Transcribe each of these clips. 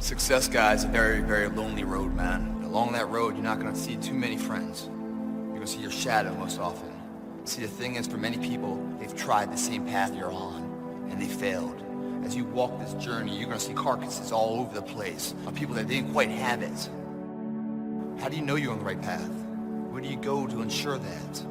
Success, guys, is a very, very lonely road, man. Along that road, you're not going to see too many friends. You're going to see your shadow most often. See, the thing is, for many people, they've tried the same path you're on, and they failed. As you walk this journey, you're going to see carcasses all over the place of people that didn't quite have it. How do you know you're on the right path? Where do you go to ensure that?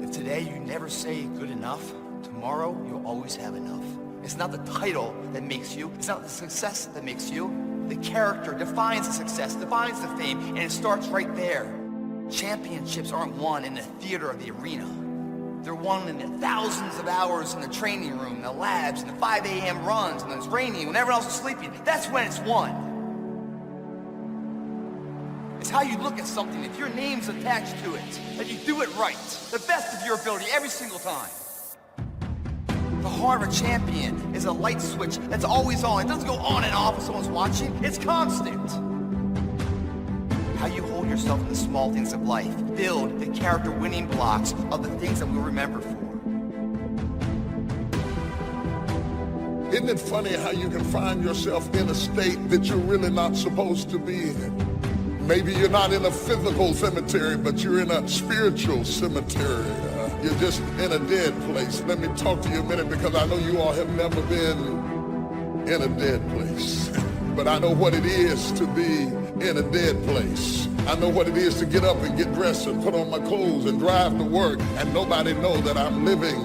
If today you never say good enough, tomorrow you'll always have enough. It's not the title that makes you. It's not the success that makes you. The character defines the success, defines the fame, and it starts right there. Championships aren't won in the theater or the arena. They're won in the thousands of hours in the training room, the labs, and the 5 a.m. runs, when it's raining, when everyone else is sleeping. That's when it's won. It's how you look at something. If your name's attached to it, that you do it right, the best of your ability every single time. The heart of a champion is a light switch that's always on. It doesn't go on and off if someone's watching. It's constant. How you hold yourself in the small things of life. Build the character winning blocks of the things that we'll remember for. Isn't it funny how you can find yourself in a state that you're really not supposed to be in? Maybe you're not in a physical cemetery, but you're in a spiritual cemetery. You're just in a dead place. Let me talk to you a minute, because I know you all have never been in a dead place. But I know what it is to be in a dead place. I know what it is to get up and get dressed and put on my clothes and drive to work and nobody know that I'm living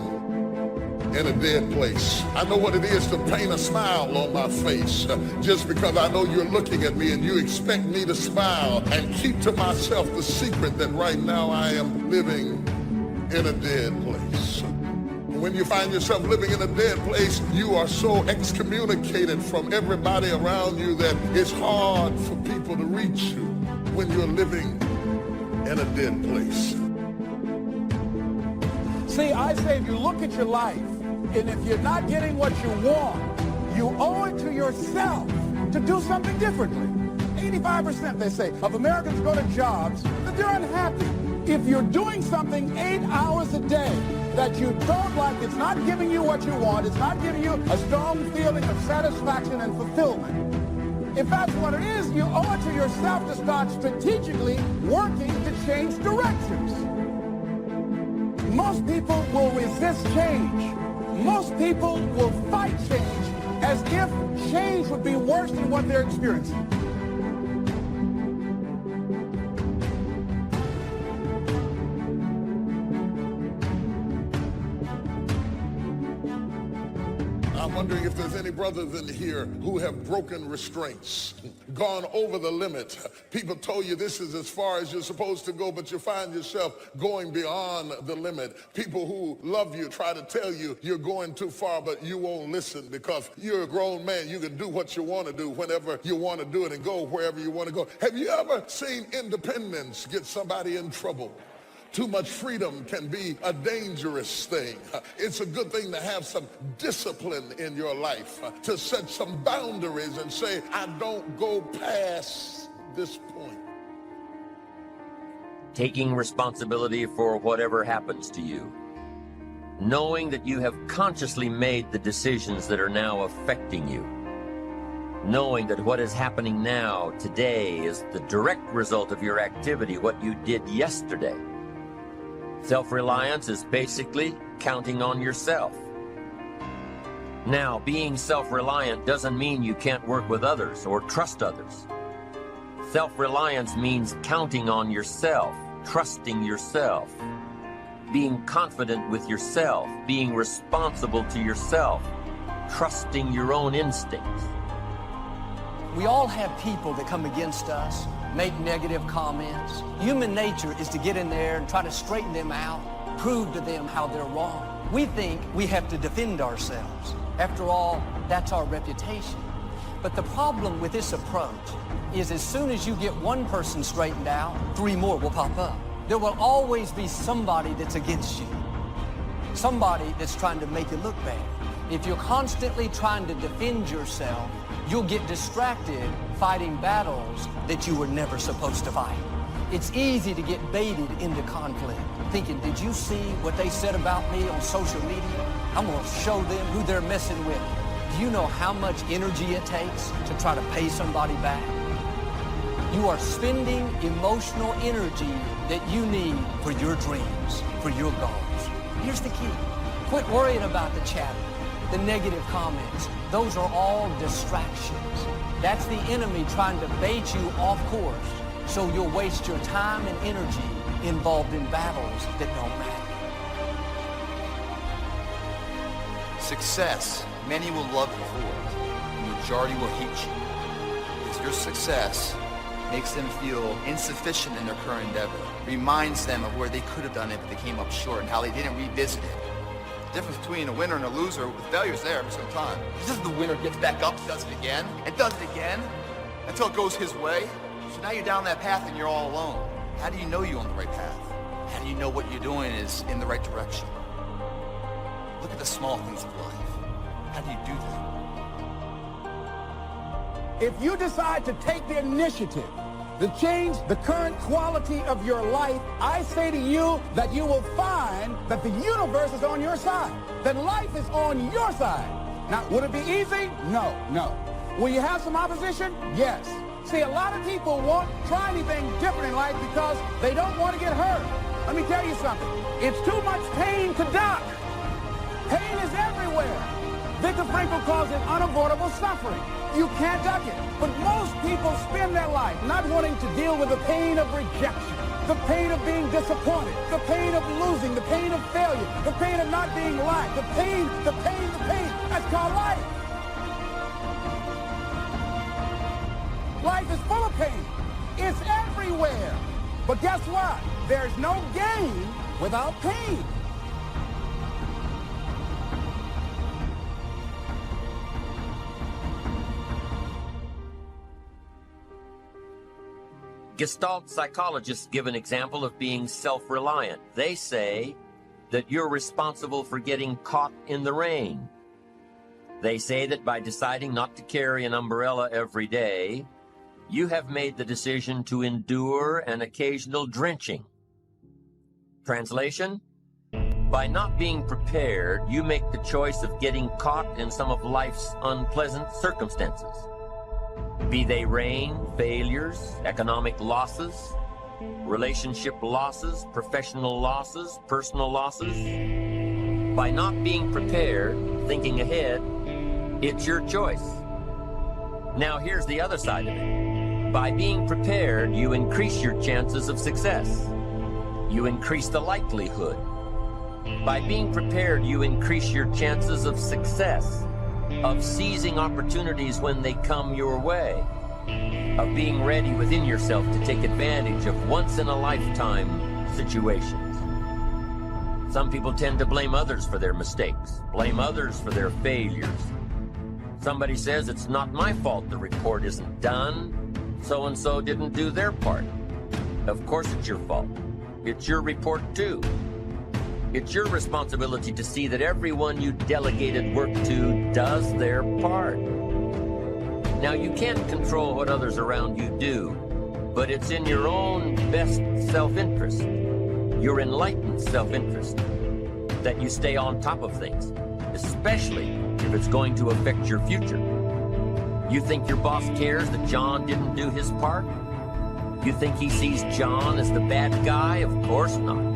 in a dead place. I know what it is to paint a smile on my face just because I know you're looking at me and you expect me to smile and keep to myself the secret that right now I am living in a dead place. When you find yourself living in a dead place, you are so excommunicated from everybody around you that it's hard for people to reach you when you're living in a dead place. See, I say if you look at your life, and if you're not getting what you want, you owe it to yourself to do something differently. 85%, they say, of Americans go to jobs that they're unhappy. If you're doing something 8 hours a day that you don't like, it's not giving you what you want, it's not giving you a strong feeling of satisfaction and fulfillment. If that's what it is, you owe it to yourself to start strategically working to change directions. Most people will resist change. Most people will fight change as if change would be worse than what they're experiencing. I'm wondering if there's any brothers in here who have broken restraints, gone over the limit. People told you this is as far as you're supposed to go, but you find yourself going beyond the limit. People who love you try to tell you you're going too far, but you won't listen because you're a grown man. You can do what you want to do whenever you want to do it and go wherever you want to go. Have you ever seen independence get somebody in trouble? Too much freedom can be a dangerous thing. It's a good thing to have some discipline in your life, to set some boundaries and say, I don't go past this point. Taking responsibility for whatever happens to you. Knowing that you have consciously made the decisions that are now affecting you. Knowing that what is happening now, today, is the direct result of your activity, what you did yesterday. Self-reliance is basically counting on yourself. Now, being self-reliant doesn't mean you can't work with others or trust others. Self-reliance means counting on yourself, trusting yourself, being confident with yourself, being responsible to yourself, trusting your own instincts. We all have people that come against us, make negative comments. Human nature is to get in there and try to straighten them out, prove to them how they're wrong. We think we have to defend ourselves. After all, that's our reputation. But the problem with this approach is as soon as you get one person straightened out, 3 more will pop up. There will always be somebody that's against you, somebody that's trying to make you look bad. If you're constantly trying to defend yourself, you'll get distracted fighting battles that you were never supposed to fight. It's easy to get baited into conflict, thinking, did you see what they said about me on social media? I'm gonna show them who they're messing with. Do you know how much energy it takes to try to pay somebody back? You are spending emotional energy that you need for your dreams, for your goals. Here's the key. Quit worrying about the chatter, the negative comments. Those are all distractions. That's the enemy trying to bait you off course so you'll waste your time and energy involved in battles that don't matter. Success, many will love you for it. The majority will hate you. Because your success makes them feel insufficient in their current endeavor. Reminds them of where they could have done it, but they came up short, and how they didn't revisit it. The difference between a winner and a loser, with failure's there every single time. This is the winner gets back up, does it again, and does it again, until it goes his way. So now you're down that path and you're all alone. How do you know you're on the right path? How do you know what you're doing is in the right direction? Look at the small things of life. How do you do that? If you decide to take the initiative to change the current quality of your life, I say to you that you will find that the universe is on your side, that life is on your side. Now, would it be easy? No, no. Will you have some opposition? Yes. See, a lot of people won't try anything different in life because they don't want to get hurt. Let me tell you something. It's too much pain to duck. Pain is everywhere. Viktor Frankl calls it unavoidable suffering. You can't duck it. But most people spend their life not wanting to deal with the pain of rejection, the pain of being disappointed, the pain of losing, the pain of failure, the pain of not being liked, the pain. That's called life. Life is full of pain. It's everywhere. But guess what? There's no gain without pain. Gestalt psychologists give an example of being self-reliant. They say that you're responsible for getting caught in the rain. They say that by deciding not to carry an umbrella every day, you have made the decision to endure an occasional drenching. Translation? By not being prepared, you make the choice of getting caught in some of life's unpleasant circumstances. Be they rain, failures, economic losses, relationship losses, professional losses, personal losses. By not being prepared, thinking ahead, it's your choice. Now here's the other side of it. By being prepared, you increase your chances of success. You increase the likelihood. By being prepared, you increase your chances of success, of seizing opportunities when they come your way, of being ready within yourself to take advantage of once-in-a-lifetime situations. Some people tend to blame others for their mistakes, blame others for their failures. Somebody says, it's not my fault the report isn't done, so-and-so didn't do their part. Of course it's your fault. It's your report too. It's your responsibility to see that everyone you delegated work to does their part. Now, you can't control what others around you do, but it's in your own best self-interest, your enlightened self-interest, that you stay on top of things, especially if it's going to affect your future. You think your boss cares that John didn't do his part? You think he sees John as the bad guy? Of course not.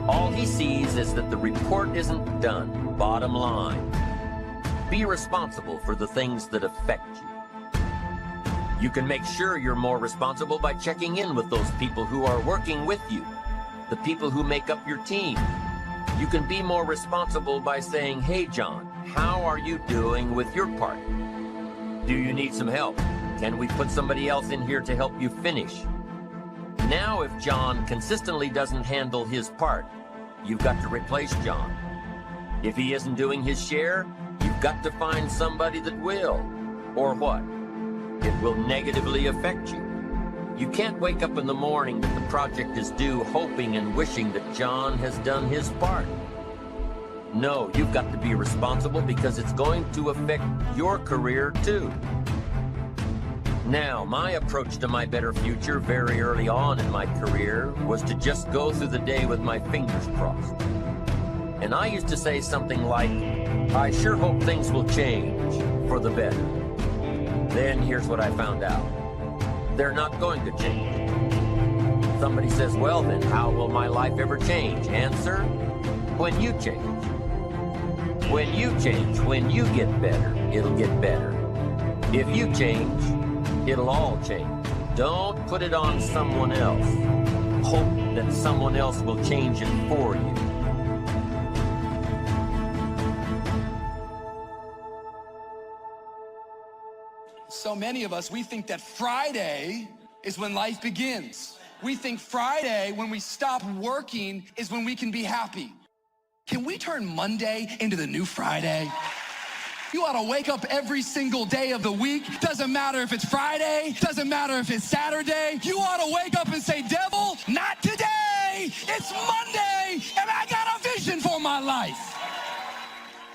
All he sees is that the report isn't done, bottom line. Be responsible for the things that affect you. You can make sure you're more responsible by checking in with those people who are working with you, the people who make up your team. You can be more responsible by saying, hey, John, how are you doing with your part? Do you need some help? Can we put somebody else in here to help you finish? Now, if John consistently doesn't handle his part, you've got to replace John. If he isn't doing his share, you've got to find somebody that will. Or what? It will negatively affect you. You can't wake up in the morning that the project is due hoping and wishing that John has done his part. No, you've got to be responsible because it's going to affect your career too. Now, my approach to my better future very early on in my career was to just go through the day with my fingers crossed. And I used to say something like, I sure hope things will change. for the better. Then here's what I found out. They're not going to change. Somebody says, well then, how will my life ever change? Answer, when you change. When you change, when you get better, it'll get better. If you change, it'll all change. Don't put it on someone else. Hope that someone else will change it for you. So many of us, we think that Friday is when life begins. We think Friday, when we stop working, is when we can be happy. Can we turn Monday into the new Friday? You ought to wake up every single day of the week. Doesn't matter if it's Friday, doesn't matter if it's Saturday. You ought to wake up and say, devil, not today. It's Monday, and I got a vision for my life.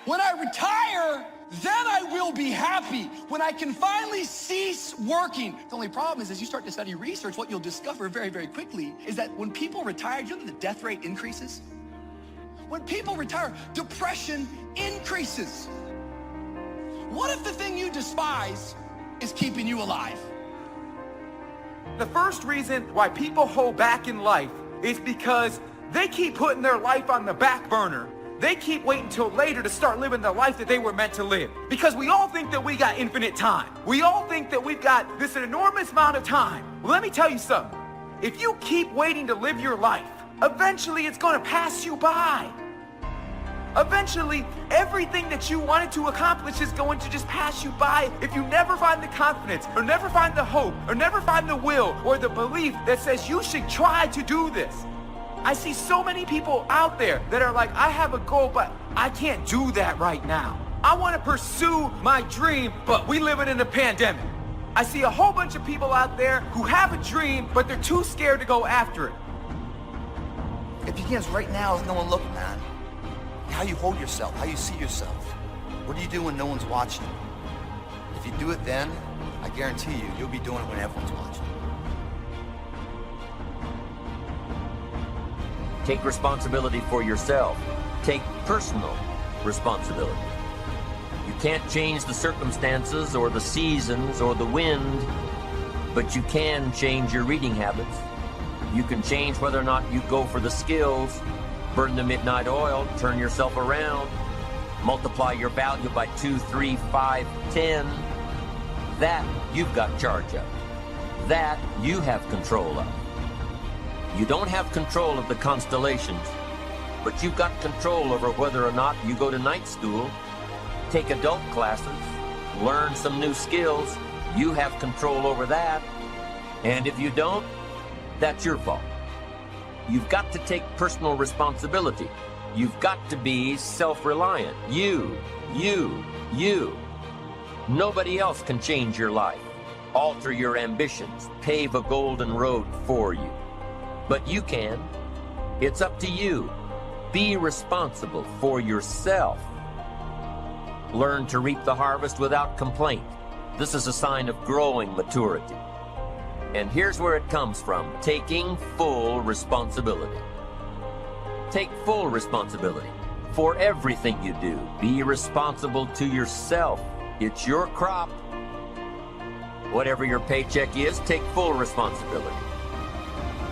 When I retire, then I will be happy. When I can finally cease working. The only problem is, as you start to study research, what you'll discover very, very quickly is that when people retire, do you know that the death rate increases? When people retire, depression increases. What if the thing you despise is keeping you alive? The first reason why people hold back in life is because they keep putting their life on the back burner. They keep waiting till later to start living the life that they were meant to live. Because we all think that we got infinite time. We all think that we've got this enormous amount of time. Well, let me tell you something. If you keep waiting to live your life, eventually it's going to pass you by. Eventually, everything that you wanted to accomplish is going to just pass you by if you never find the confidence, or never find the hope, or never find the will, or the belief that says you should try to do this. I see so many people out there that are like, I have a goal, but I can't do that right now. I want to pursue my dream, but we live in a pandemic. I see a whole bunch of people out there who have a dream, but they're too scared to go after it. It begins right now with no one looking, man. How you hold yourself, how you see yourself. What do you do when no one's watching? If you do it then, I guarantee you, you'll be doing it when everyone's watching. Take responsibility for yourself. Take personal responsibility. You can't change the circumstances or the seasons or the wind, but you can change your reading habits. You can change whether or not you go for the skills, burn the midnight oil, turn yourself around, multiply your value by 2, 3, 5, 10. That you've got charge of. That you have control of. You don't have control of the constellations, but you've got control over whether or not you go to night school, take adult classes, learn some new skills. You have control over that. And if you don't, that's your fault. You've got to take personal responsibility. You've got to be self-reliant. You. Nobody else can change your life, alter your ambitions, pave a golden road for you. But you can. It's up to you. Be responsible for yourself. Learn to reap the harvest without complaint. This is a sign of growing maturity. And here's where it comes from: taking full responsibility. Take full responsibility for everything you do. Be responsible to yourself. It's your crop. Whatever your paycheck is, take full responsibility.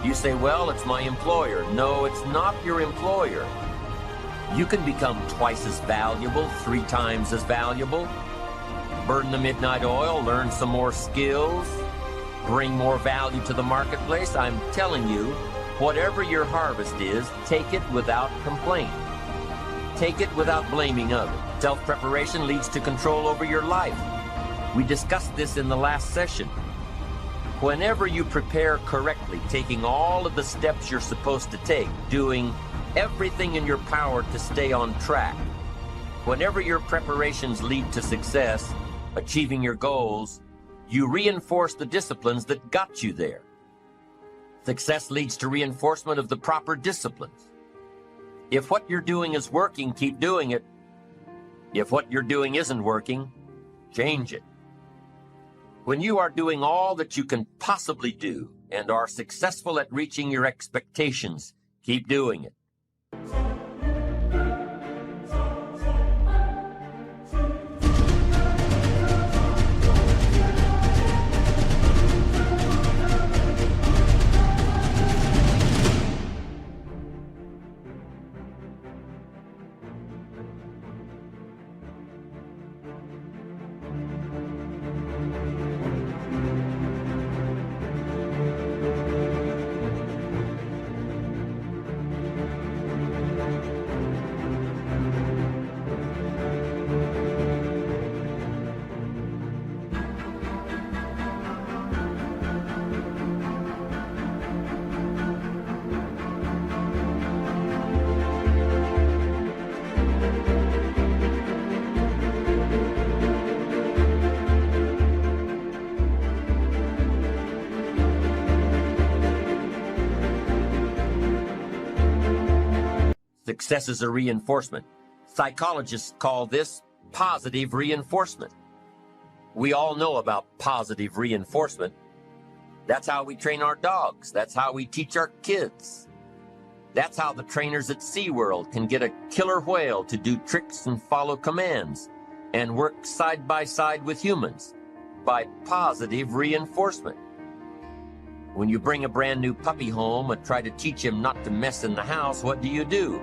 You say, well, it's my employer. No, it's not your employer. You can become twice as valuable, 3 times as valuable. Burn the midnight oil, learn some more skills, bring more value to the marketplace. I'm telling you, whatever your harvest is, take it without complaint. Take it without blaming others. Self-preparation leads to control over your life. We discussed this in the last session. Whenever you prepare correctly, taking all of the steps you're supposed to take, doing everything in your power to stay on track, whenever your preparations lead to success, achieving your goals, you reinforce the disciplines that got you there. Success leads to reinforcement of the proper disciplines. If what you're doing is working, keep doing it. If what you're doing isn't working, change it. When you are doing all that you can possibly do and are successful at reaching your expectations, keep doing it. Success is a reinforcement. Psychologists call this positive reinforcement. We all know about positive reinforcement. That's how we train our dogs. That's how we teach our kids. That's how the trainers at SeaWorld can get a killer whale to do tricks and follow commands and work side by side with humans by positive reinforcement. When you bring a brand new puppy home and try to teach him not to mess in the house, what do?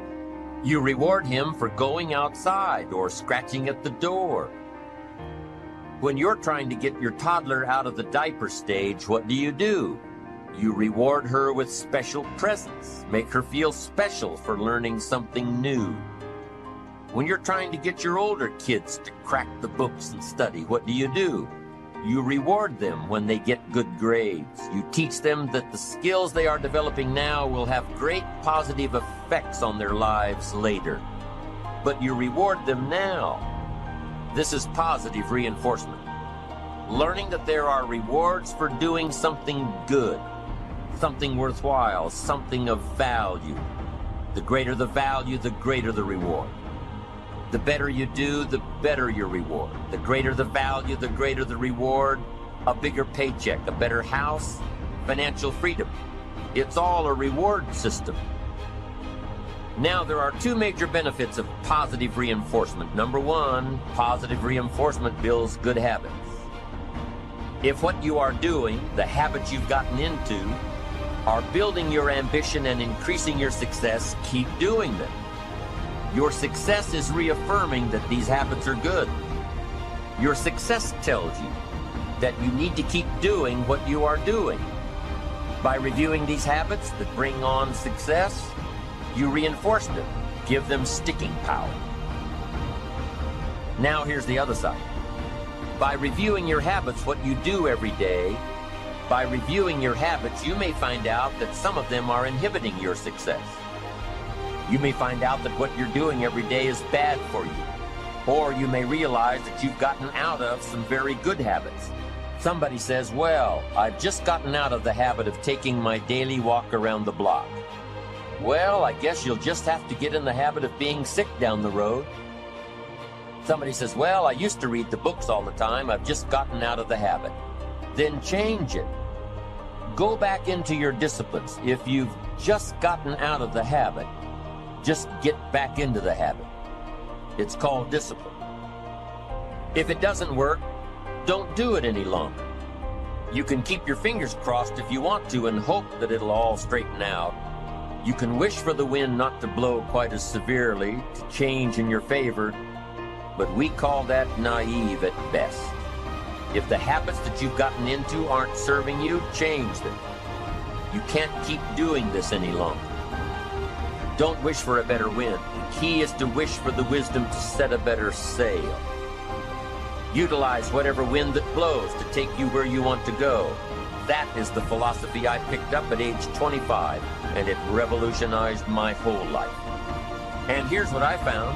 You reward him for going outside or scratching at the door. When you're trying to get your toddler out of the diaper stage, what do? You reward her with special presents, make her feel special for learning something new. When you're trying to get your older kids to crack the books and study, what do? You reward them when they get good grades. You teach them that the skills they are developing now will have great positive effects on their lives later. But you reward them now. This is positive reinforcement. Learning that there are rewards for doing something good, something worthwhile, something of value. The greater the value, the greater the reward. The better you do, the better your reward. The greater the value, the greater the reward. A bigger paycheck, a better house, financial freedom. It's all a reward system. Now, there are two major benefits of positive reinforcement. Number one, positive reinforcement builds good habits. If what you are doing, the habits you've gotten into, are building your ambition and increasing your success, keep doing them. Your success is reaffirming that these habits are good. Your success tells you that you need to keep doing what you are doing. By reviewing these habits that bring on success, you reinforce them, give them sticking power. Now here's the other side. By reviewing your habits, what you do every day, by reviewing your habits, you may find out that some of them are inhibiting your success. You may find out that what you're doing every day is bad for you. Or you may realize that you've gotten out of some very good habits. Somebody says, well, I've just gotten out of the habit of taking my daily walk around the block. Well, I guess you'll just have to get in the habit of being sick down the road. Somebody says, well, I used to read the books all the time. I've just gotten out of the habit. Then change it. Go back into your disciplines. If you've just gotten out of the habit, just get back into the habit. It's called discipline. If it doesn't work, don't do it any longer. You can keep your fingers crossed if you want to and hope that it'll all straighten out. You can wish for the wind not to blow quite as severely, to change in your favor, but we call that naive at best. If the habits that you've gotten into aren't serving you, change them. You can't keep doing this any longer. Don't wish for a better wind. The key is to wish for the wisdom to set a better sail. Utilize whatever wind that blows to take you where you want to go. That is the philosophy I picked up at age 25, and it revolutionized my whole life. And here's what I found.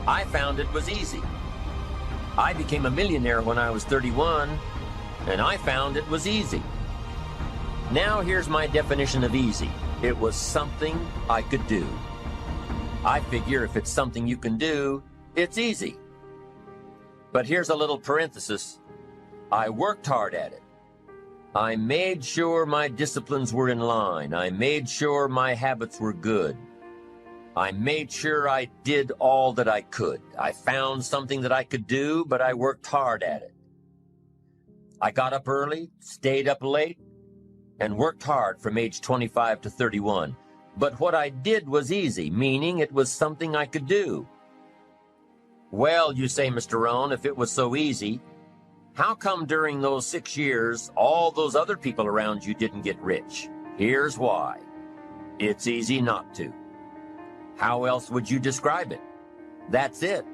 I found it was easy. I became a millionaire when I was 31, and I found it was easy. Now here's my definition of easy. It was something I could do. I figure if it's something you can do, it's easy. But here's a little parenthesis. I worked hard at it. I made sure my disciplines were in line. I made sure my habits were good. I made sure I did all that I could. I found something that I could do, but I worked hard at it. I got up early, stayed up late, and worked hard from age 25 to 31. But what I did was easy, meaning it was something I could do. Well, you say, Mr. Rohn, if it was so easy, how come during those 6 years, all those other people around you didn't get rich? Here's why. It's easy not to. How else would you describe it? That's it.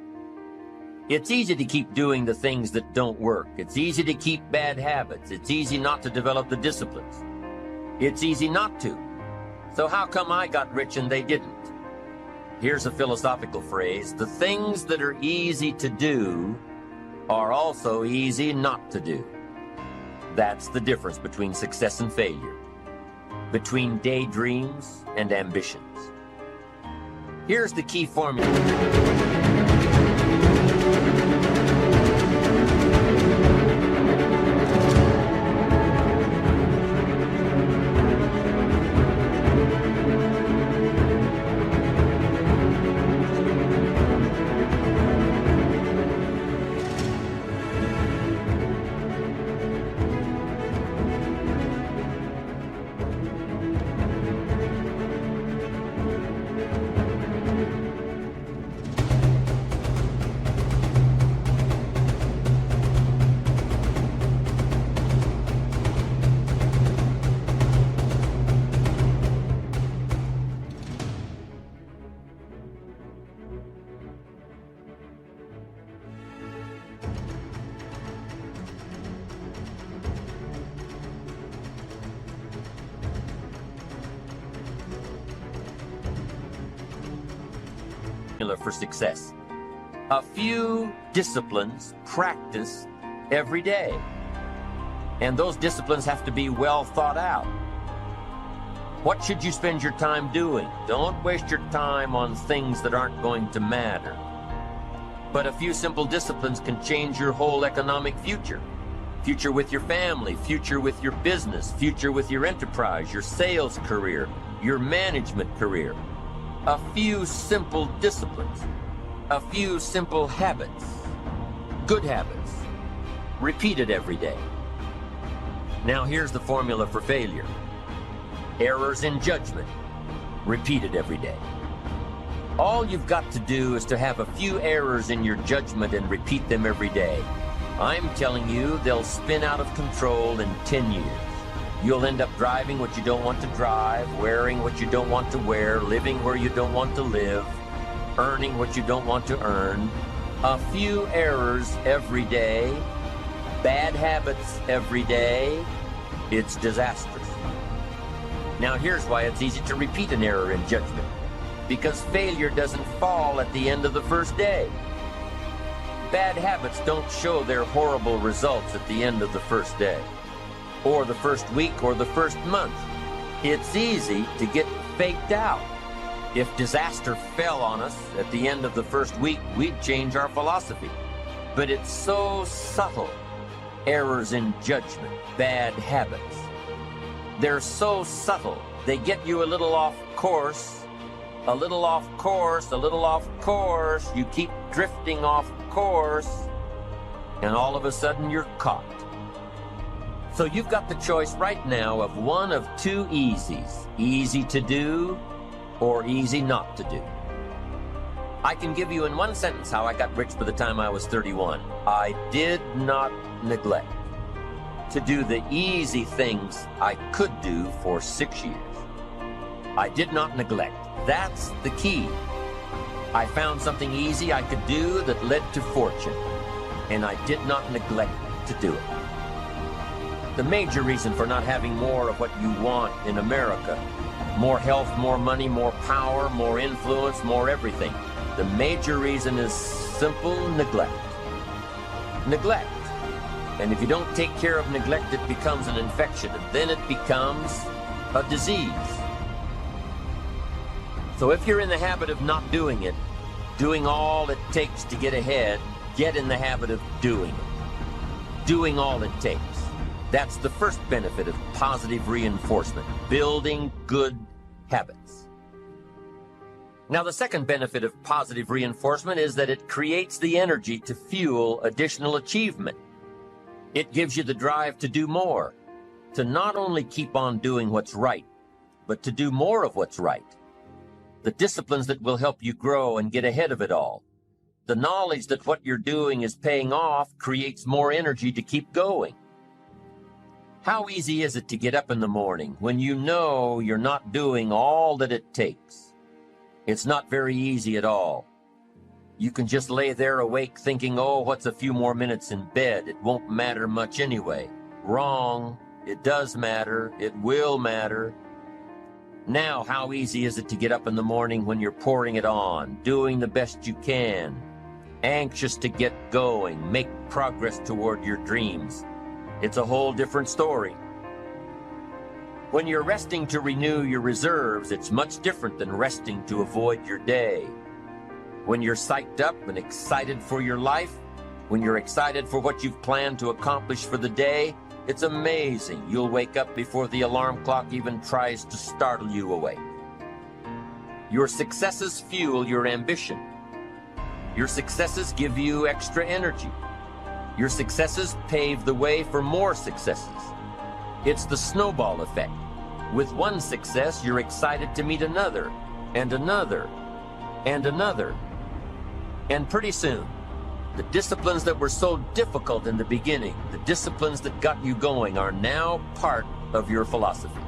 It's easy to keep doing the things that don't work. It's easy to keep bad habits. It's easy not to develop the disciplines. It's easy not to. So how come I got rich and they didn't? Here's a philosophical phrase. The things that are easy to do are also easy not to do. That's the difference between success and failure, between daydreams and ambitions. Here's the key formula. For success. A few disciplines practiced every day. And those disciplines have to be well thought out. What should you spend your time doing? Don't waste your time on things that aren't going to matter. But a few simple disciplines can change your whole economic future. Future with your family, future with your business, future with your enterprise, your sales career, your management career. A few simple disciplines, a few simple habits, good habits, repeated every day. Now here's the formula for failure. Errors in judgment, repeated every day. All you've got to do is to have a few errors in your judgment and repeat them every day. I'm telling you, they'll spin out of control in 10 years. You'll end up driving what you don't want to drive, wearing what you don't want to wear, living where you don't want to live, earning what you don't want to earn. A few errors every day, bad habits every day, it's disastrous. Now here's why it's easy to repeat an error in judgment. Because failure doesn't fall at the end of the first day. Bad habits don't show their horrible results at the end of the first day, or the first week, or the first month. It's easy to get faked out. If disaster fell on us at the end of the first week, we'd change our philosophy. But it's so subtle. Errors in judgment, bad habits. They're so subtle. They get you a little off course, a little off course, a little off course. You keep drifting off course, and all of a sudden you're caught. So you've got the choice right now of one of two easies. Easy to do or easy not to do. I can give you in one sentence how I got rich by the time I was 31. I did not neglect to do the easy things I could do for 6 years. I did not neglect. That's the key. I found something easy I could do that led to fortune, and I did not neglect to do it. The major reason for not having more of what you want in America, more health, more money, more power, more influence, more everything, the major reason is simple neglect. Neglect. And if you don't take care of neglect, it becomes an infection, and then it becomes a disease. So if you're in the habit of not doing it, doing all it takes to get ahead, get in the habit of doing it. Doing all it takes. That's the first benefit of positive reinforcement, building good habits. Now, the second benefit of positive reinforcement is that it creates the energy to fuel additional achievement. It gives you the drive to do more, to not only keep on doing what's right, but to do more of what's right. The disciplines that will help you grow and get ahead of it all. The knowledge that what you're doing is paying off creates more energy to keep going. How easy is it to get up in the morning when you know you're not doing all that it takes? It's not very easy at all. You can just lay there awake thinking, oh, what's a few more minutes in bed? It won't matter much anyway. Wrong. It does matter. It will matter. Now, how easy is it to get up in the morning when you're pouring it on, doing the best you can, anxious to get going, make progress toward your dreams? It's a whole different story. When you're resting to renew your reserves, it's much different than resting to avoid your day. When you're psyched up and excited for your life, when you're excited for what you've planned to accomplish for the day, it's amazing you'll wake up before the alarm clock even tries to startle you awake. Your successes fuel your ambition. Your successes give you extra energy. Your successes pave the way for more successes. It's the snowball effect. With one success, you're excited to meet another, and another, and another. And pretty soon, the disciplines that were so difficult in the beginning, the disciplines that got you going, are now part of your philosophy.